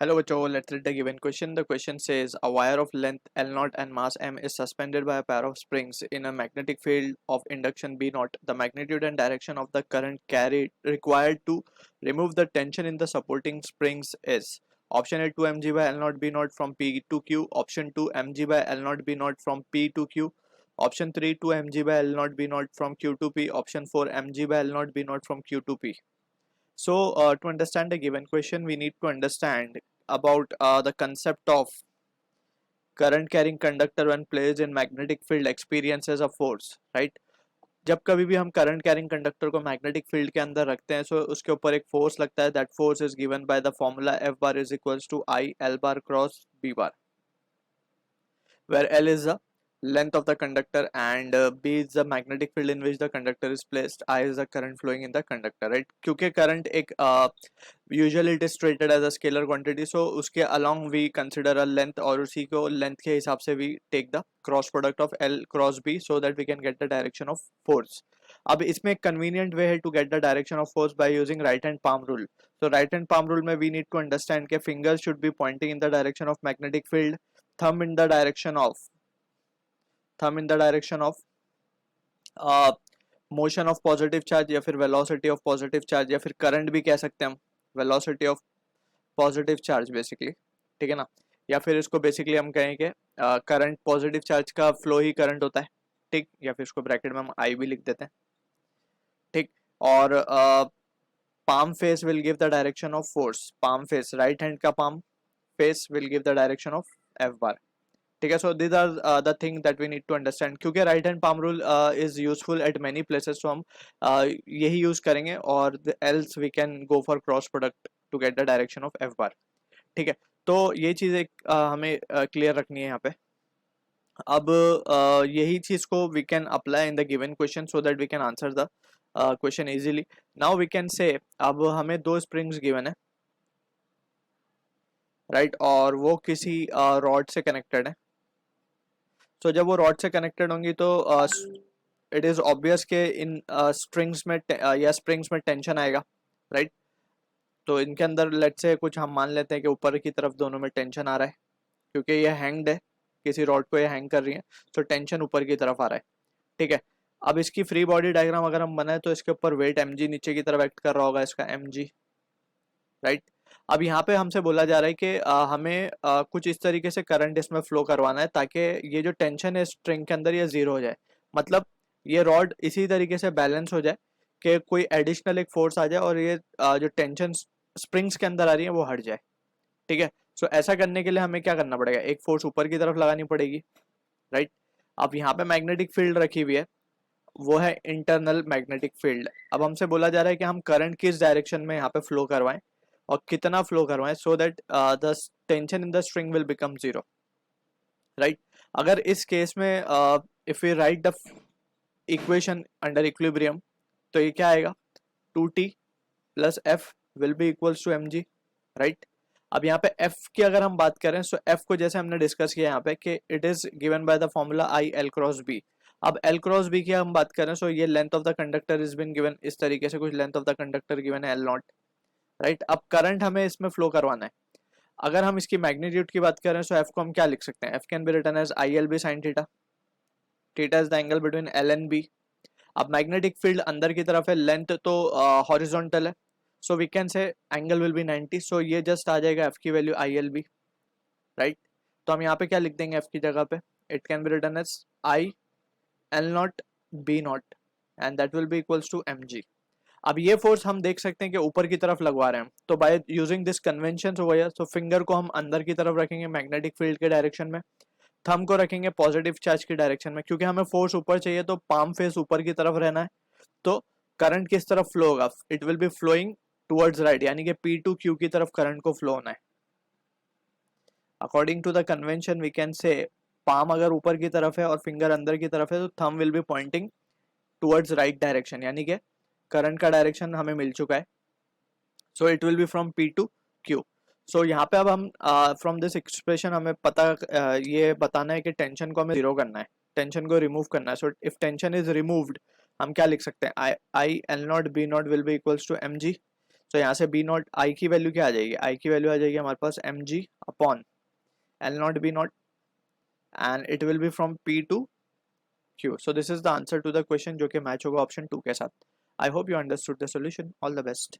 Hello, bachcho. Let's read the given question. The question says a wire of length L0 and mass m is suspended by a pair of springs in a magnetic field of induction B0. The magnitude and direction of the current carried required to remove the tension in the supporting springs is option A 2 mg by L0 B0 from P to Q, option 2 mg by L0 B0 from P to Q, option 3 2 mg by L0 B0 from Q to P, option 4 mg by L0 B0 from Q to P. So to understand the given question, we need to understand about the concept of current carrying conductor when placed in magnetic field experiences a force, right? जब कभी भी हम current carrying conductor को magnetic field के अंदर रखते हैं, सो उसके ऊपर एक फोर्स लगता है. That force is given by the formula F bar is equals to I L bar cross B bar, where L is the length of the conductor and B is the magnetic field in which the conductor is placed. I is the current flowing in the conductor, right? क्योंकि current एक usually it is treated as a scalar quantity, so उसके along we consider a length और उसी को length के हिसाब से we take the cross product of L cross B so that we can get the direction of force. अब इसमें एक convenient way है to get the direction of force by using right hand palm rule. So right hand palm rule में we need to understand कि fingers should be pointing in the direction of magnetic field, thumb in the direction of motion of positive charge या फिर velocity of positive charge या फिर current भी कह सकते हैं हम, velocity of positive charge basically, ठीक है ना. या फिर इसको बेसिकली हम कहें कि करंट पॉजिटिव चार्ज का फ्लो ही करंट होता है, ठीक. या फिर इसको ब्रैकेट में हम आई भी लिख देते हैं, ठीक. और palm face will give the direction of force. Palm face, right hand का palm face will give the direction of F bar. ठीक है. सो these are the thing that we need to understand. क्योंकि right hand palm rule is useful at many places, so हम यही use करेंगे और else we can go for cross product to get the direction of F bar. ठीक है. तो ये चीज़ एक हमें क्लियर रखनी है यहाँ पे. अब यही चीज़ को we can apply in the given question so that we can answer the question easily. Now we can say अब हमें दो springs given है, right? और वो किसी रॉड से कनेक्टेड है. तो जब वो रॉड से कनेक्टेड होंगी तो इट इज ऑब्वियस के इन स्ट्रिंग्स में या स्प्रिंग्स में टेंशन आएगा, राइट? तो इनके अंदर लेट से कुछ हम मान लेते हैं कि ऊपर की तरफ दोनों में टेंशन आ रहा है क्योंकि ये हैंग्ड है, किसी रॉड को ये हैंग कर रही है, तो टेंशन ऊपर की तरफ आ रहा है, ठीक है. अब इसकी फ्री बॉडी डायग्राम अगर हम बनाए तो इसके ऊपर वेट mg नीचे की तरफ एक्ट कर रहा होगा, इसका mg, राइट. अब यहाँ पे हमसे बोला जा रहा है कि हमें कुछ इस तरीके से करंट इसमें फ्लो करवाना है ताकि ये जो टेंशन है स्ट्रिंग के अंदर ये जीरो हो जाए. मतलब ये रॉड इसी तरीके से बैलेंस हो जाए कि कोई एडिशनल एक फोर्स आ जाए और ये जो टेंशन स्प्रिंग्स के अंदर आ रही है वो हट जाए, ठीक है. सो ऐसा करने के लिए हमें क्या करना पड़ेगा, एक फोर्स ऊपर की तरफ लगानी पड़ेगी, राइट. अब यहाँ पे मैग्नेटिक फील्ड रखी हुई है, वो है इंटरनल मैग्नेटिक फील्ड. अब हमसे बोला जा रहा है कि हम करंट किस डायरेक्शन में यहाँ पे फ्लो करवाएं और कितना फ्लो करवाएं so that the tension in the string will become zero, right. अगर इस केस में if we write the equation under equilibrium तो ये क्या आएगा, 2t plus F will be equals to mg, right. अब यहाँ पे f की अगर हम बात करें सो f को जैसे हमने डिस्कस किया यहाँ पे कि it is given by the formula I L cross B. अब L क्रॉस बी की हम बात करें सो ये length of the conductor is been given, इस तरीके से कुछ length of the conductor given है L0, राइट. अब करंट हमें इसमें फ्लो करवाना है. अगर हम इसकी मैग्नीट्यूड की बात करें सो F को हम क्या लिख सकते हैं, F can be written as I L B sine theta. Theta is the angle between L and B. अब मैग्नेटिक फील्ड अंदर की तरफ है, लेंथ तो हॉरिजॉन्टल है, so we can say angle will be 90. So ये जस्ट आ जाएगा F की value I L B, right. तो हम यहाँ पे क्या लिख देंगे F की जगह पे, it can be written as I L not be not and that will be equals to mg. अब ये फोर्स हम देख सकते हैं कि ऊपर की तरफ लगवा रहे हैं, तो by using this convention over here, तो फिंगर को हम अंदर की तरफ रखेंगे मैग्नेटिक फील्ड के डायरेक्शन में, थंब को रखेंगे पॉजिटिव चार्ज की डायरेक्शन में. क्योंकि हमें फोर्स ऊपर चाहिए तो पाम फेस ऊपर की तरफ रहना है, तो करंट किस तरफ फ्लो होगा, it will be flowing towards right, यानी कि P टू Q की तरफ करंट को फ्लो होना है. According to the convention we can say palm अगर ऊपर की तरफ है और फिंगर अंदर की तरफ है तो thumb will be pointing towards right direction, यानी कि करंट का डायरेक्शन हमें मिल चुका है. So it will be from P to Q. So यहाँ पे अब हम फ्रॉम दिस एक्सप्रेशन हमें पता ये बताना है कि टेंशन को हमें जीरो करना है, टेंशन को रिमूव करना है. So if tension is removed हम क्या लिख सकते हैं, I L not be not will be equals to mg. So यहाँ से बी नॉट आई की वैल्यू क्या आ जाएगी, आई की वैल्यू आ जाएगी हमारे पास M G upon L not be not and it will be from P to Q. So this is the answer to the question जो कि मैच होगा ऑप्शन 2 के साथ. I hope you understood the solution. All the best.